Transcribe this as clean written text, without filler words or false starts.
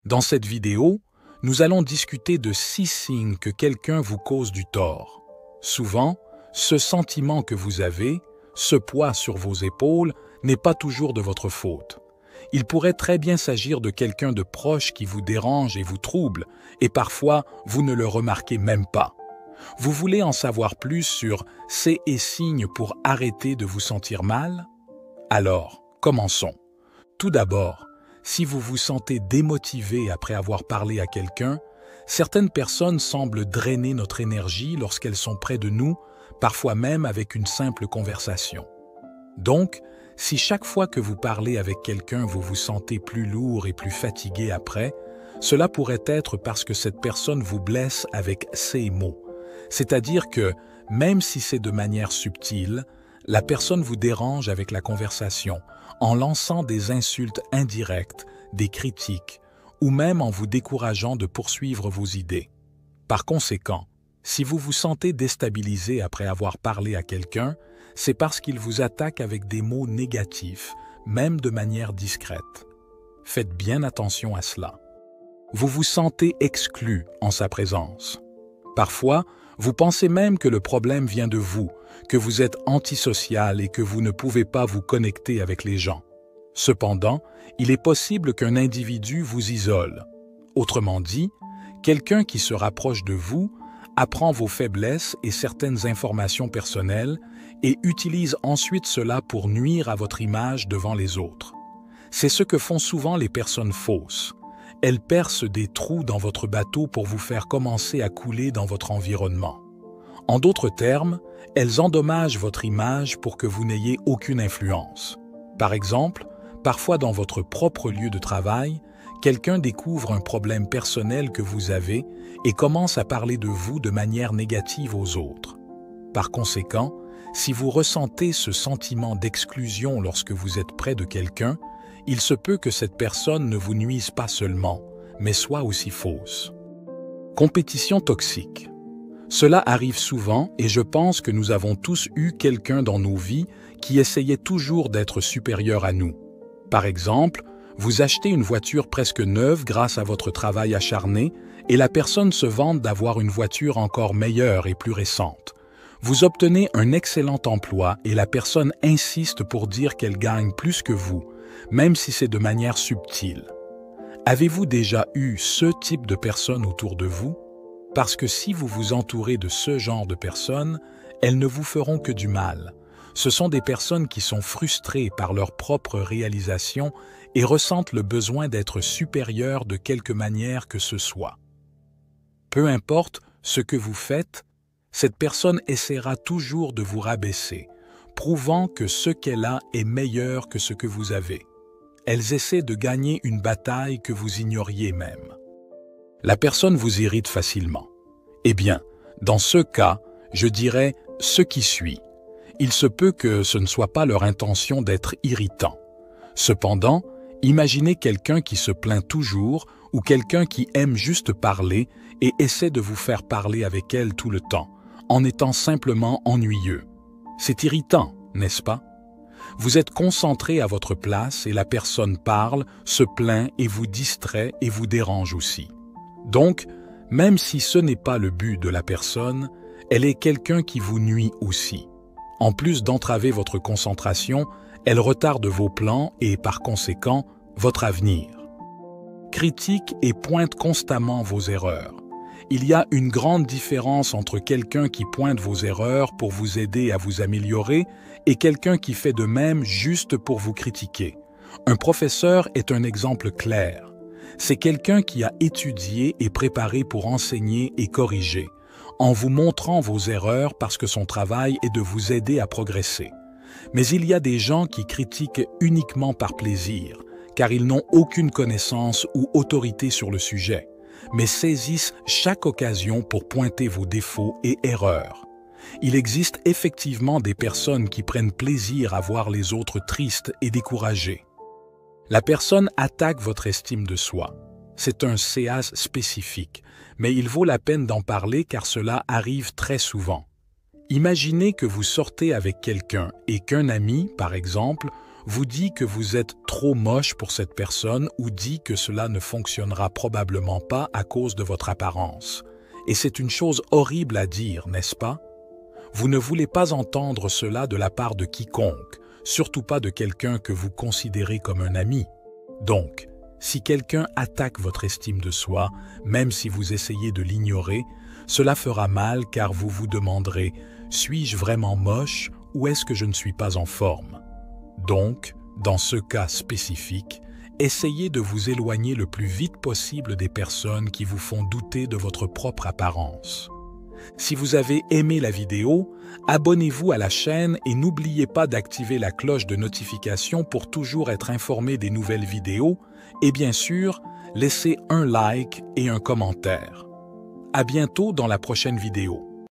Dans cette vidéo, nous allons discuter de 6 signes que quelqu'un vous cause du tort. Souvent, ce sentiment que vous avez, ce poids sur vos épaules, n'est pas toujours de votre faute. Il pourrait très bien s'agir de quelqu'un de proche qui vous dérange et vous trouble, et parfois vous ne le remarquez même pas. Vous voulez en savoir plus sur ces signes pour arrêter de vous sentir mal? Alors, commençons. Tout d'abord, si vous vous sentez démotivé après avoir parlé à quelqu'un, certaines personnes semblent drainer notre énergie lorsqu'elles sont près de nous, parfois même avec une simple conversation. Donc, si chaque fois que vous parlez avec quelqu'un, vous vous sentez plus lourd et plus fatigué après, cela pourrait être parce que cette personne vous blesse avec ses mots. C'est-à-dire que, même si c'est de manière subtile, la personne vous dérange avec la conversation, en lançant des insultes indirectes, des critiques, ou même en vous décourageant de poursuivre vos idées. Par conséquent, si vous vous sentez déstabilisé après avoir parlé à quelqu'un, c'est parce qu'il vous attaque avec des mots négatifs, même de manière discrète. Faites bien attention à cela. Vous vous sentez exclu en sa présence. Parfois, vous pensez même que le problème vient de vous, que vous êtes antisocial et que vous ne pouvez pas vous connecter avec les gens. Cependant, il est possible qu'un individu vous isole. Autrement dit, quelqu'un qui se rapproche de vous apprend vos faiblesses et certaines informations personnelles et utilise ensuite cela pour nuire à votre image devant les autres. C'est ce que font souvent les personnes fausses. Elles percent des trous dans votre bateau pour vous faire commencer à couler dans votre environnement. En d'autres termes, elles endommagent votre image pour que vous n'ayez aucune influence. Par exemple, parfois dans votre propre lieu de travail, quelqu'un découvre un problème personnel que vous avez et commence à parler de vous de manière négative aux autres. Par conséquent, si vous ressentez ce sentiment d'exclusion lorsque vous êtes près de quelqu'un, il se peut que cette personne ne vous nuise pas seulement, mais soit aussi fausse. Compétition toxique. Cela arrive souvent et je pense que nous avons tous eu quelqu'un dans nos vies qui essayait toujours d'être supérieur à nous. Par exemple, vous achetez une voiture presque neuve grâce à votre travail acharné et la personne se vante d'avoir une voiture encore meilleure et plus récente. Vous obtenez un excellent emploi et la personne insiste pour dire qu'elle gagne plus que vous, même si c'est de manière subtile. Avez-vous déjà eu ce type de personne autour de vous? Parce que si vous vous entourez de ce genre de personnes, elles ne vous feront que du mal. Ce sont des personnes qui sont frustrées par leur propre réalisation et ressentent le besoin d'être supérieures de quelque manière que ce soit. Peu importe ce que vous faites, cette personne essaiera toujours de vous rabaisser, prouvant que ce qu'elle a est meilleur que ce que vous avez. Elles essaient de gagner une bataille que vous ignoriez même. La personne vous irrite facilement. Eh bien, dans ce cas, je dirais ce qui suit. Il se peut que ce ne soit pas leur intention d'être irritant. Cependant, imaginez quelqu'un qui se plaint toujours ou quelqu'un qui aime juste parler et essaie de vous faire parler avec elle tout le temps, en étant simplement ennuyeux. C'est irritant, n'est-ce pas? Vous êtes concentré à votre place et la personne parle, se plaint et vous distrait et vous dérange aussi. Donc, même si ce n'est pas le but de la personne, elle est quelqu'un qui vous nuit aussi. En plus d'entraver votre concentration, elle retarde vos plans et, par conséquent, votre avenir. Critique et pointe constamment vos erreurs. Il y a une grande différence entre quelqu'un qui pointe vos erreurs pour vous aider à vous améliorer et quelqu'un qui fait de même juste pour vous critiquer. Un professeur est un exemple clair. C'est quelqu'un qui a étudié et préparé pour enseigner et corriger, en vous montrant vos erreurs parce que son travail est de vous aider à progresser. Mais il y a des gens qui critiquent uniquement par plaisir, car ils n'ont aucune connaissance ou autorité sur le sujet, mais saisissent chaque occasion pour pointer vos défauts et erreurs. Il existe effectivement des personnes qui prennent plaisir à voir les autres tristes et découragés. La personne attaque votre estime de soi. C'est un CA spécifique, mais il vaut la peine d'en parler car cela arrive très souvent. Imaginez que vous sortez avec quelqu'un et qu'un ami, par exemple, vous dit que vous êtes trop moche pour cette personne ou dit que cela ne fonctionnera probablement pas à cause de votre apparence. Et c'est une chose horrible à dire, n'est-ce pas? Vous ne voulez pas entendre cela de la part de quiconque, surtout pas de quelqu'un que vous considérez comme un ami. Donc, si quelqu'un attaque votre estime de soi, même si vous essayez de l'ignorer, cela fera mal car vous vous demanderez « Suis-je vraiment moche ou est-ce que je ne suis pas en forme ?» Donc, dans ce cas spécifique, essayez de vous éloigner le plus vite possible des personnes qui vous font douter de votre propre apparence. Si vous avez aimé la vidéo, abonnez-vous à la chaîne et n'oubliez pas d'activer la cloche de notification pour toujours être informé des nouvelles vidéos et bien sûr, laissez un like et un commentaire. À bientôt dans la prochaine vidéo.